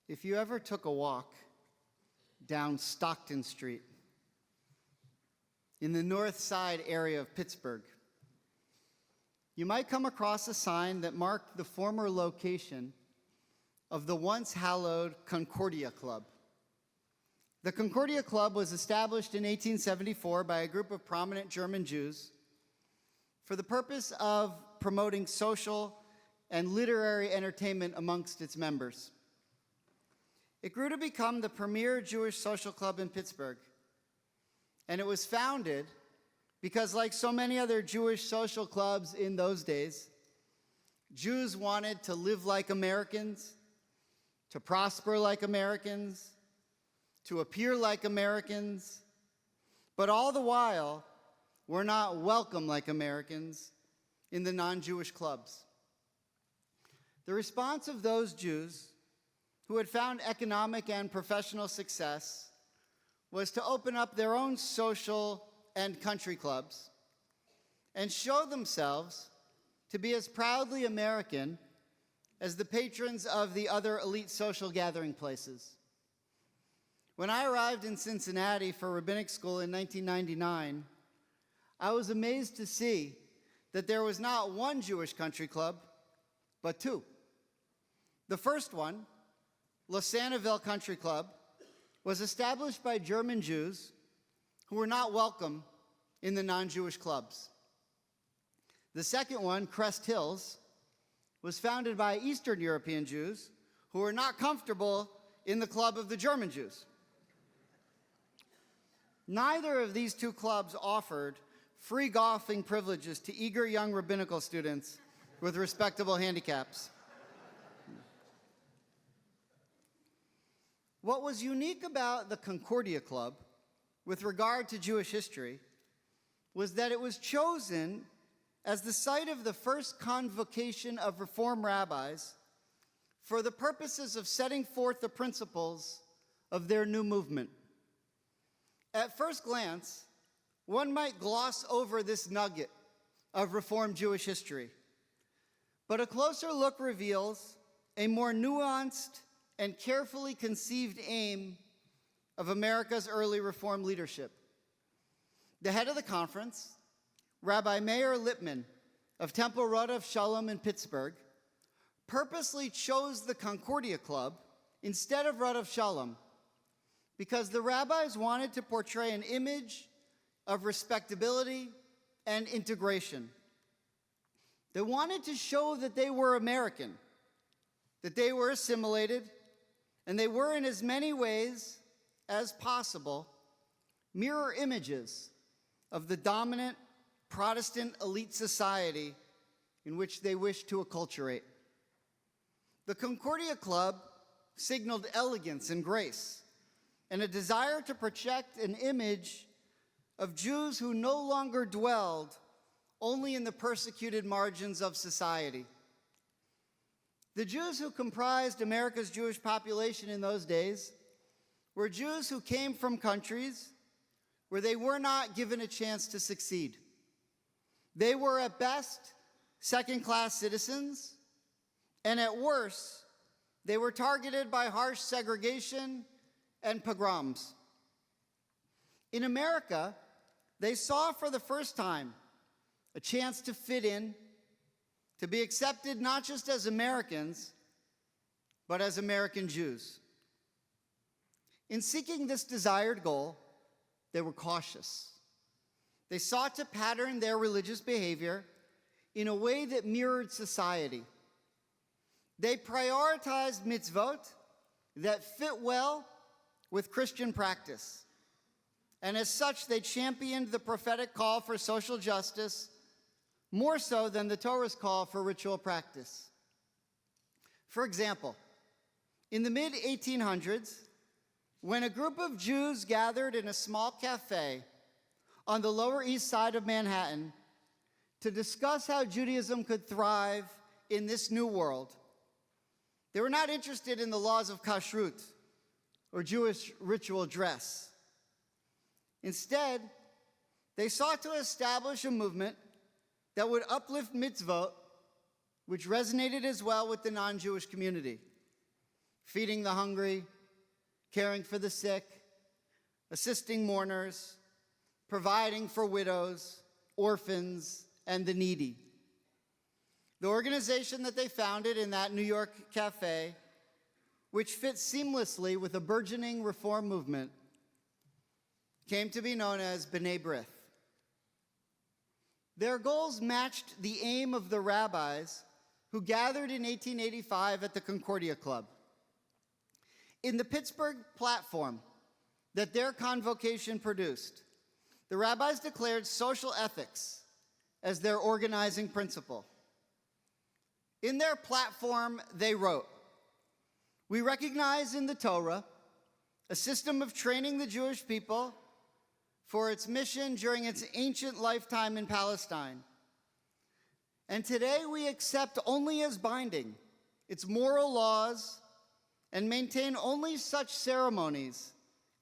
If you ever took a walk down Stockton Street in the north side area of Pittsburgh, you might come across a sign that marked the former location of the once hallowed Concordia Club. The Concordia Club was established in 1874 by a group of prominent German Jews for the purpose of promoting social and literary entertainment amongst its members. It grew to become the premier Jewish social club in Pittsburgh, and it was founded because, like so many other Jewish social clubs in those days, Jews wanted to live like Americans, to prosper like Americans, to appear like Americans, but all the while were not welcome like Americans in the non-Jewish clubs. The response of those Jews who had found economic and professional success was to open up their own social and country clubs and show themselves to be as proudly American as the patrons of the other elite social gathering places. When I arrived in Cincinnati for rabbinic school in 1999, I was amazed to see that there was not one Jewish country club, but two. The first one, Losanaville Country Club, was established by German Jews who were not welcome in the non-Jewish clubs. The second one, Crest Hills, was founded by Eastern European Jews who were not comfortable in the club of the German Jews. Neither of these two clubs offered free golfing privileges to eager young rabbinical students with respectable handicaps. What was unique about the Concordia Club with regard to Jewish history was that it was chosen as the site of the first convocation of Reform rabbis for the purposes of setting forth the principles of their new movement. At first glance, one might gloss over this nugget of Reformed Jewish history, but a closer look reveals a more nuanced and carefully conceived aim of America's early Reform leadership. The head of the conference, Rabbi Meir Lippman of Temple Rodav Shalom in Pittsburgh, purposely chose the Concordia Club instead of Rodav Shalom because the rabbis wanted to portray an image of respectability and integration. They wanted to show that they were American, that they were assimilated, and they were in as many ways as possible mirror images of the dominant Protestant elite society in which they wished to acculturate. The Concordia Club signaled elegance and grace and a desire to project an image of Jews who no longer dwelled only in the persecuted margins of society. The Jews who comprised America's Jewish population in those days were Jews who came from countries where they were not given a chance to succeed. They were at best second-class citizens, and at worst, they were targeted by harsh segregation and pogroms. In America, they saw for the first time a chance to fit in, to be accepted not just as Americans, but as American Jews. In seeking this desired goal, they were cautious. They sought to pattern their religious behavior in a way that mirrored society. They prioritized mitzvot that fit well with Christian practice. And as such, they championed the prophetic call for social justice more so than the Torah's call for ritual practice. For example, in the mid-1800s, when a group of Jews gathered in a small cafe on the Lower East Side of Manhattan to discuss how Judaism could thrive in this new world, they were not interested in the laws of kashrut or Jewish ritual dress. Instead, they sought to establish a movement that would uplift mitzvot, which resonated as well with the non-Jewish community. feeding the hungry, caring for the sick, assisting mourners, providing for widows, orphans, and the needy. The organization that they founded in that New York cafe, which fits seamlessly with a burgeoning reform movement, came to be known as B'nai B'rith. Their goals matched the aim of the rabbis who gathered in 1885 at the Concordia Club. In the Pittsburgh Platform that their convocation produced, the rabbis declared social ethics as their organizing principle. In their platform, they wrote, "We recognize in the Torah a system of training the Jewish people for its mission during its ancient lifetime in Palestine. And today we accept only as binding its moral laws and maintain only such ceremonies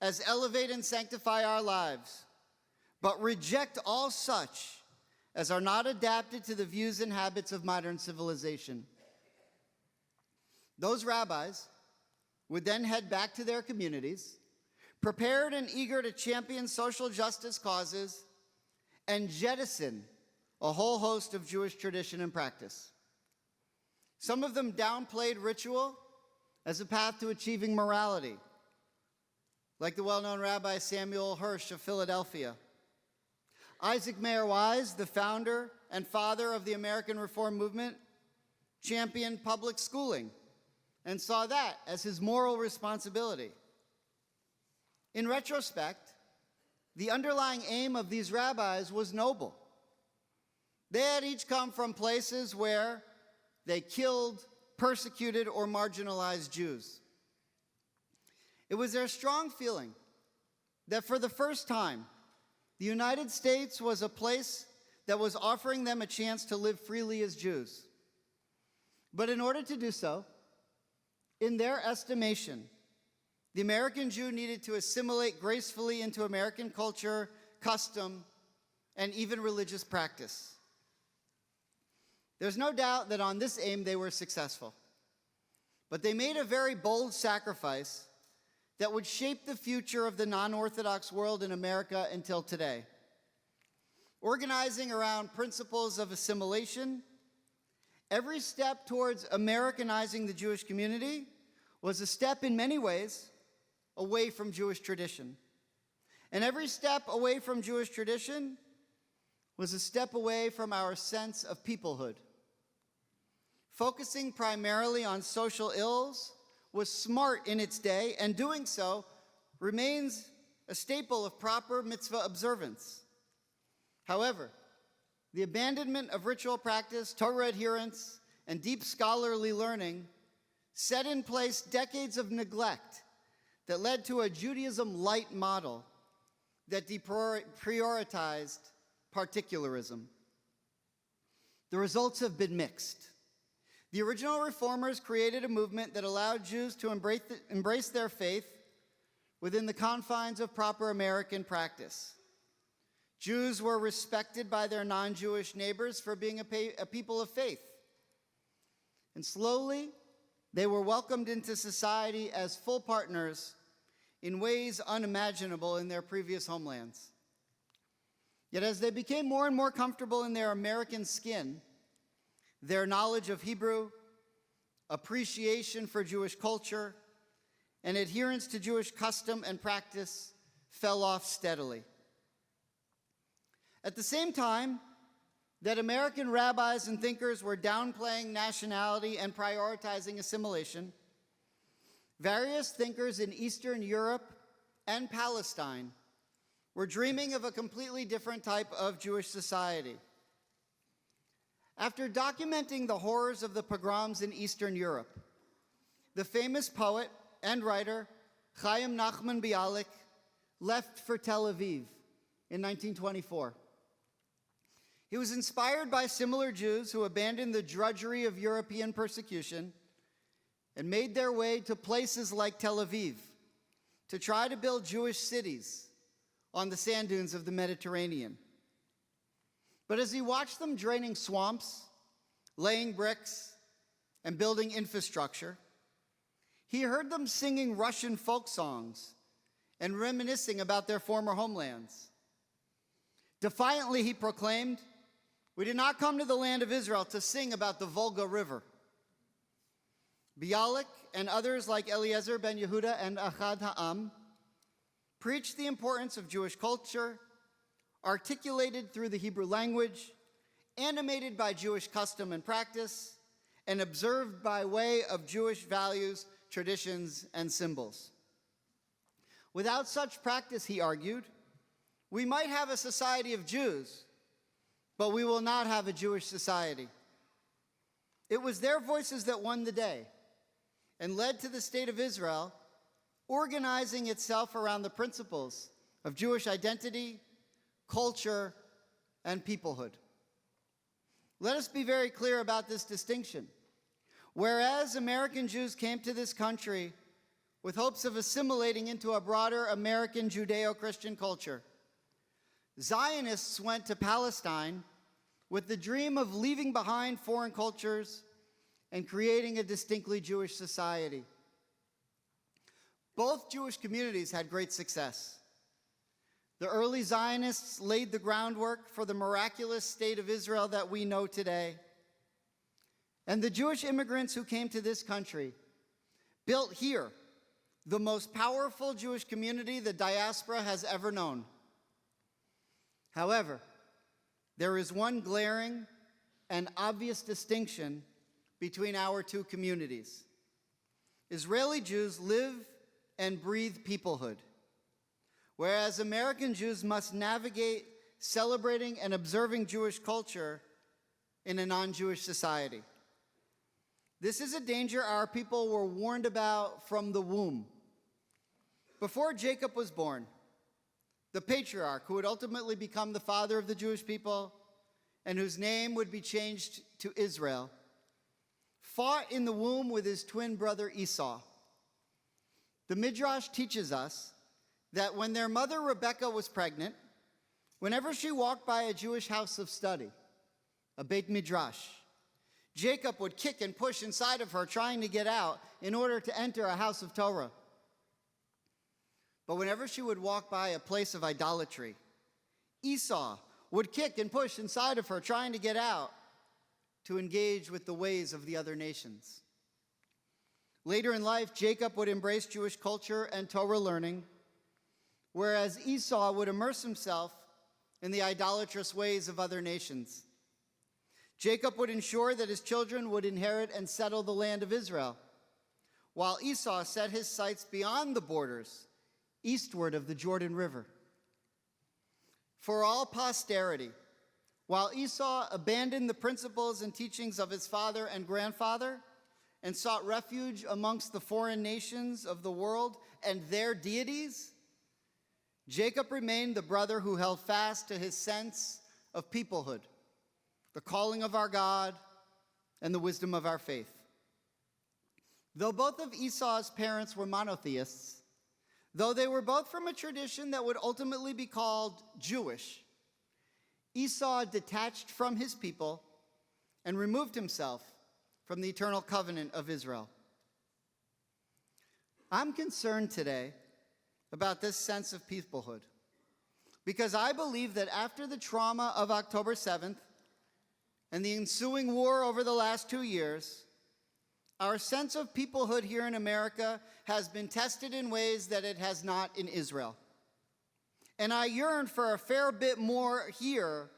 as elevate and sanctify our lives, but reject all such as are not adapted to the views and habits of modern civilization." Those rabbis would then head back to their communities, prepared and eager to champion social justice causes and jettison a whole host of Jewish tradition and practice. Some of them downplayed ritual as a path to achieving morality, like the well-known Rabbi Samuel Hirsch of Philadelphia. Isaac Mayer Wise, the founder and father of the American Reform Movement, championed public schooling and saw that as his moral responsibility. In retrospect, the underlying aim of these rabbis was noble. They had each come from places where they killed, persecuted, or marginalized Jews. It was their strong feeling that for the first time, the United States was a place that was offering them a chance to live freely as Jews. But in order to do so, in their estimation, the American Jew needed to assimilate gracefully into American culture, custom, and even religious practice. There's no doubt that on this aim they were successful. But they made a very bold sacrifice that would shape the future of the non-Orthodox world in America until today. Organizing around principles of assimilation, every step towards Americanizing the Jewish community was a step in many ways away from Jewish tradition. And every step away from Jewish tradition was a step away from our sense of peoplehood. Focusing primarily on social ills was smart in its day, and doing so remains a staple of proper mitzvah observance. However, the abandonment of ritual practice, Torah adherence, and deep scholarly learning set in place decades of neglect that led to a Judaism light model that deprioritized particularism. The results have been mixed. The original reformers created a movement that allowed Jews to embrace their faith within the confines of proper American practice. Jews were respected by their non-Jewish neighbors for being a people of faith. And slowly, they were welcomed into society as full partners in ways unimaginable in their previous homelands. Yet as they became more and more comfortable in their American skin, their knowledge of Hebrew, appreciation for Jewish culture, and adherence to Jewish custom and practice fell off steadily. At the same time that American rabbis and thinkers were downplaying nationality and prioritizing assimilation, various thinkers in Eastern Europe and Palestine were dreaming of a completely different type of Jewish society. After documenting the horrors of the pogroms in Eastern Europe, the famous poet and writer Chaim Nachman Bialik left for Tel Aviv in 1924. He was inspired by similar Jews who abandoned the drudgery of European persecution and made their way to places like Tel Aviv to try to build Jewish cities on the sand dunes of the Mediterranean. But as he watched them draining swamps, laying bricks, and building infrastructure, he heard them singing Russian folk songs and reminiscing about their former homelands. Defiantly, he proclaimed, "We did not come to the land of Israel to sing about the Volga River." Bialik and others like Eliezer ben Yehuda and Achad Ha'am preached the importance of Jewish culture, articulated through the Hebrew language, animated by Jewish custom and practice, and observed by way of Jewish values, traditions, and symbols. Without such practice, he argued, we might have a society of Jews, but we will not have a Jewish society. It was their voices that won the day and led to the state of Israel organizing itself around the principles of Jewish identity, culture, and peoplehood. Let us be very clear about this distinction. Whereas American Jews came to this country with hopes of assimilating into a broader American Judeo-Christian culture, Zionists went to Palestine with the dream of leaving behind foreign cultures and creating a distinctly Jewish society. Both Jewish communities had great success. The early Zionists laid the groundwork for the miraculous state of Israel that we know today. And the Jewish immigrants who came to this country built here the most powerful Jewish community the diaspora has ever known. However, there is one glaring and obvious distinction between our two communities. Israeli Jews live and breathe peoplehood, whereas American Jews must navigate celebrating and observing Jewish culture in a non-Jewish society. This is a danger our people were warned about from the womb. Before Jacob was born, the patriarch who would ultimately become the father of the Jewish people and whose name would be changed to Israel, fought in the womb with his twin brother Esau. The Midrash teaches us that when their mother Rebekah was pregnant, whenever she walked by a Jewish house of study, a Beit Midrash, Jacob would kick and push inside of her, trying to get out in order to enter a house of Torah. But whenever she would walk by a place of idolatry, Esau would kick and push inside of her, trying to get out to engage with the ways of the other nations. Later in life, Jacob would embrace Jewish culture and Torah learning, whereas Esau would immerse himself in the idolatrous ways of other nations. Jacob would ensure that his children would inherit and settle the land of Israel, while Esau set his sights beyond the borders, eastward of the Jordan River. For all posterity, while Esau abandoned the principles and teachings of his father and grandfather and sought refuge amongst the foreign nations of the world and their deities, Jacob remained the brother who held fast to his sense of peoplehood, the calling of our God, and the wisdom of our faith. Though both of Esau's parents were monotheists, though they were both from a tradition that would ultimately be called Jewish, Esau detached from his people and removed himself from the eternal covenant of Israel. I'm concerned today about this sense of peoplehood because I believe that after the trauma of October 7th and the ensuing war over the last 2 years, our sense of peoplehood here in America has been tested in ways that it has not in Israel. And I yearn for a fair bit more here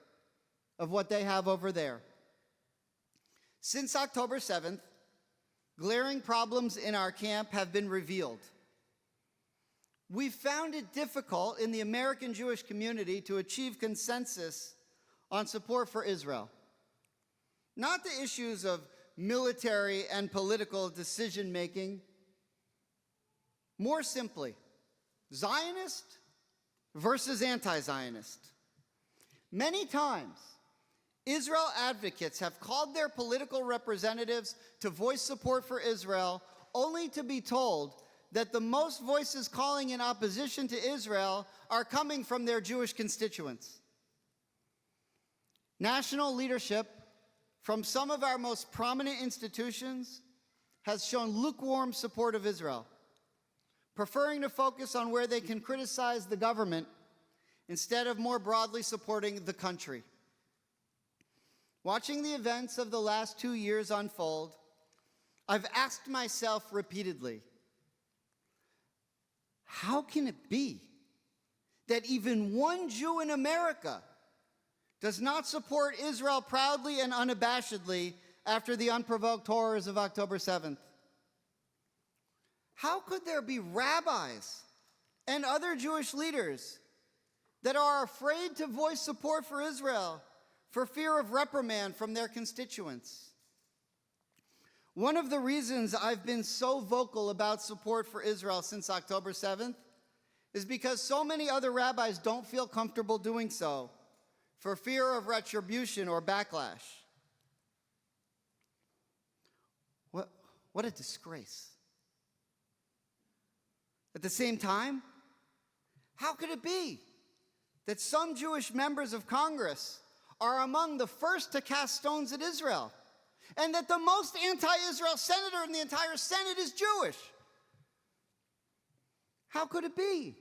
of what they have over there. Since October 7th, glaring problems in our camp have been revealed. We've found it difficult in the American Jewish community to achieve consensus on support for Israel. Not the issues of military and political decision-making. More simply, Zionist versus anti-Zionist. Many times, Israel advocates have called their political representatives to voice support for Israel, only to be told that the most voices calling in opposition to Israel are coming from their Jewish constituents. National leadership from some of our most prominent institutions has shown lukewarm support of Israel, preferring to focus on where they can criticize the government instead of more broadly supporting the country. Watching the events of the last 2 years unfold, I've asked myself repeatedly, how can it be that even one Jew in America does not support Israel proudly and unabashedly after the unprovoked horrors of October 7th? How could there be rabbis and other Jewish leaders that are afraid to voice support for Israel for fear of reprimand from their constituents? One of the reasons I've been so vocal about support for Israel since October 7th is because so many other rabbis don't feel comfortable doing so for fear of retribution or backlash. What a disgrace. At the same time, how could it be that some Jewish members of Congress are among the first to cast stones at Israel, and that the most anti-Israel senator in the entire Senate is Jewish? How could it be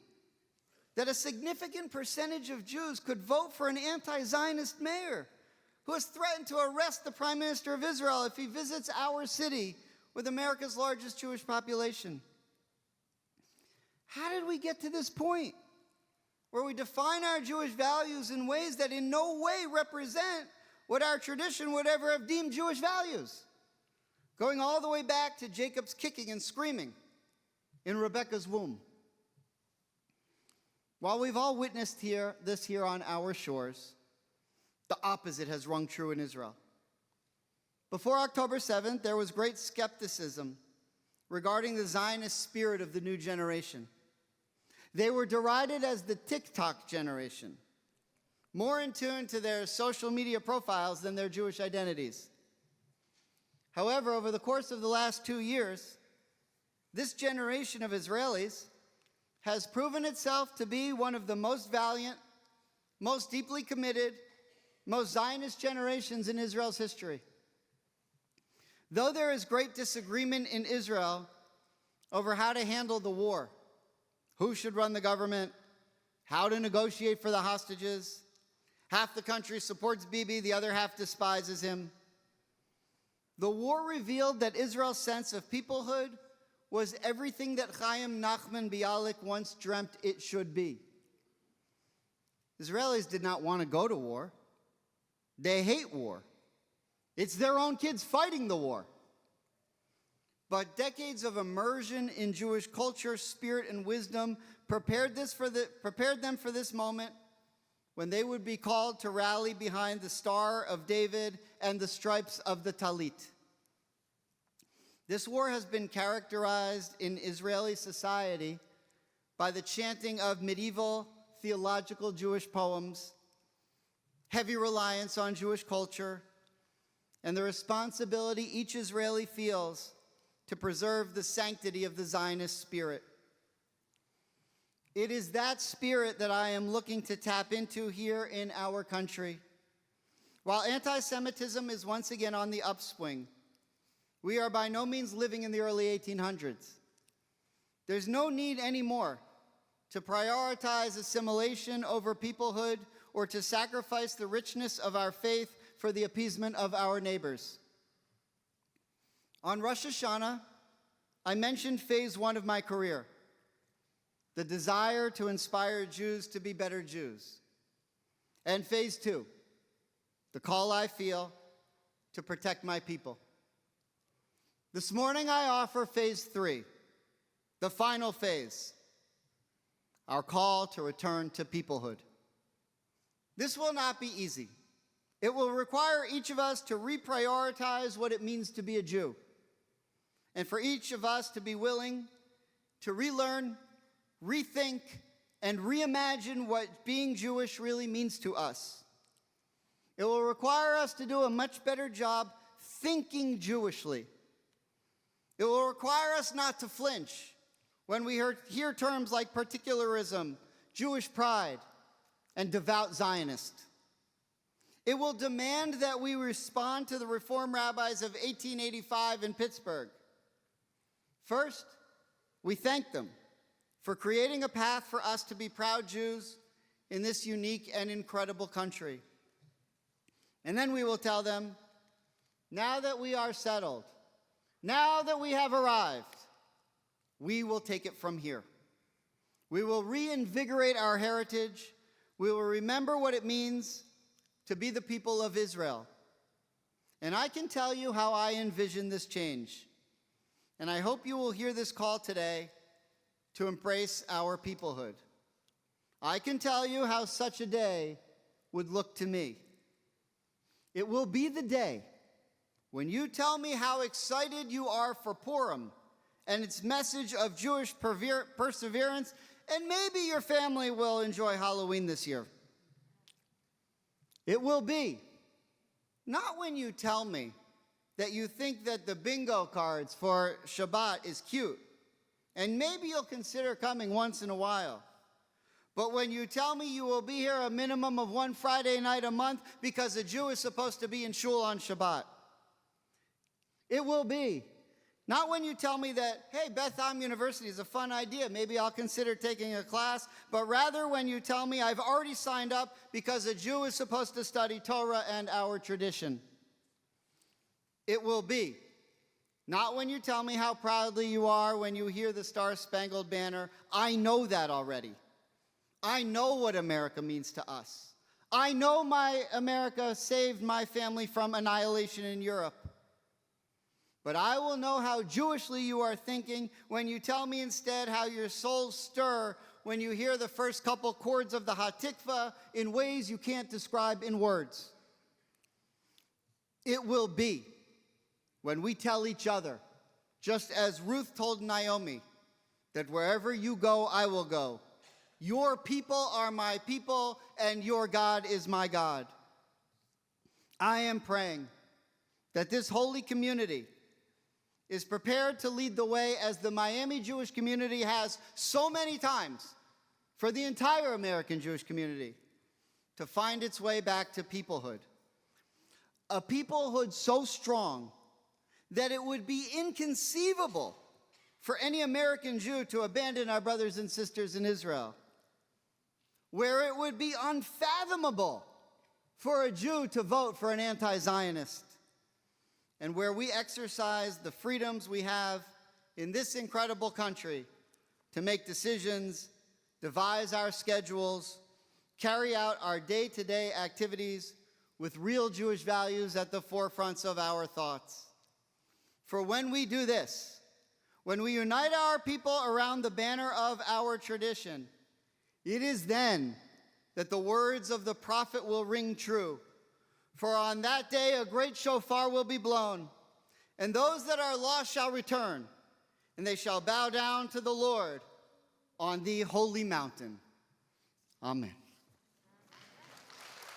that a significant percentage of Jews could vote for an anti-Zionist mayor who has threatened to arrest the Prime Minister of Israel if he visits our city with America's largest Jewish population? How did we get to this point where we define our Jewish values in ways that in no way represent what our tradition would ever have deemed Jewish values? Going all the way back to Jacob's kicking and screaming in Rebekah's womb. While we've all witnessed this here on our shores, the opposite has rung true in Israel. Before October 7th, there was great skepticism regarding the Zionist spirit of the new generation. They were derided as the TikTok generation, more in tune to their social media profiles than their Jewish identities. However, over the course of the last 2 years, this generation of Israelis has proven itself to be one of the most valiant, most deeply committed, most Zionist generations in Israel's history. Though there is great disagreement in Israel over how to handle the war, who should run the government, how to negotiate for the hostages, half the country supports Bibi, the other half despises him, the war revealed that Israel's sense of peoplehood was everything that Chaim Nachman Bialik once dreamt it should be. Israelis did not want to go to war. They hate war. It's their own kids fighting the war. But decades of immersion in Jewish culture, spirit, and wisdom prepared them for this moment when they would be called to rally behind the Star of David and the stripes of the Talit. This war has been characterized in Israeli society by the chanting of medieval theological Jewish poems, heavy reliance on Jewish culture, and the responsibility each Israeli feels to preserve the sanctity of the Zionist spirit. It is that spirit that I am looking to tap into here in our country. While anti-Semitism is once again on the upswing, we are by no means living in the early 1800s. There's no need anymore to prioritize assimilation over peoplehood or to sacrifice the richness of our faith for the appeasement of our neighbors. On Rosh Hashanah, I mentioned phase 1 of my career, the desire to inspire Jews to be better Jews. And phase 2, the call I feel to protect my people. This morning I offer phase 3, the final phase, our call to return to peoplehood. This will not be easy. It will require each of us to reprioritize what it means to be a Jew, and for each of us to be willing to relearn, rethink, and reimagine what being Jewish really means to us. It will require us to do a much better job thinking Jewishly. It will require us not to flinch when we hear terms like particularism, Jewish pride, and devout Zionist. It will demand that we respond to the Reform rabbis of 1885 in Pittsburgh First, we thank them for creating a path for us to be proud Jews in this unique and incredible country. And then we will tell them, now that we are settled, now that we have arrived, we will take it from here. We will reinvigorate our heritage. We will remember what it means to be the people of Israel. And I can tell you how I envision this change. And I hope you will hear this call today to embrace our peoplehood. I can tell you how such a day would look to me. It will be the day when you tell me how excited you are for Purim and its message of Jewish perseverance, and maybe your family will enjoy Halloween this year. It will be not when you tell me that you think that the bingo cards for Shabbat is cute, and maybe you'll consider coming once in a while. But when you tell me you will be here a minimum of one Friday night a month because a Jew is supposed to be in shul on Shabbat. It will be not when you tell me that, hey, Beth Am University is a fun idea, maybe I'll consider taking a class, but rather when you tell me I've already signed up because a Jew is supposed to study Torah and our tradition. It will be not when you tell me how proudly you are when you hear the Star-Spangled Banner. I know that already. I know what America means to us. I know my America saved my family from annihilation in Europe. But I will know how Jewishly you are thinking when you tell me instead how your souls stir when you hear the first couple chords of the Hatikvah in ways you can't describe in words. It will be when we tell each other, just as Ruth told Naomi, that wherever you go, I will go. Your people are my people, and your God is my God. I am praying that this holy community is prepared to lead the way, as the Miami Jewish community has so many times for the entire American Jewish community, to find its way back to peoplehood. A peoplehood so strong that it would be inconceivable for any American Jew to abandon our brothers and sisters in Israel, where it would be unfathomable for a Jew to vote for an anti-Zionist, and where we exercise the freedoms we have in this incredible country to make decisions, devise our schedules, carry out our day-to-day activities with real Jewish values at the forefronts of our thoughts. For when we do this, when we unite our people around the banner of our tradition, it is then that the words of the prophet will ring true. For on that day a great shofar will be blown, and those that are lost shall return, and they shall bow down to the Lord on the holy mountain. Amen.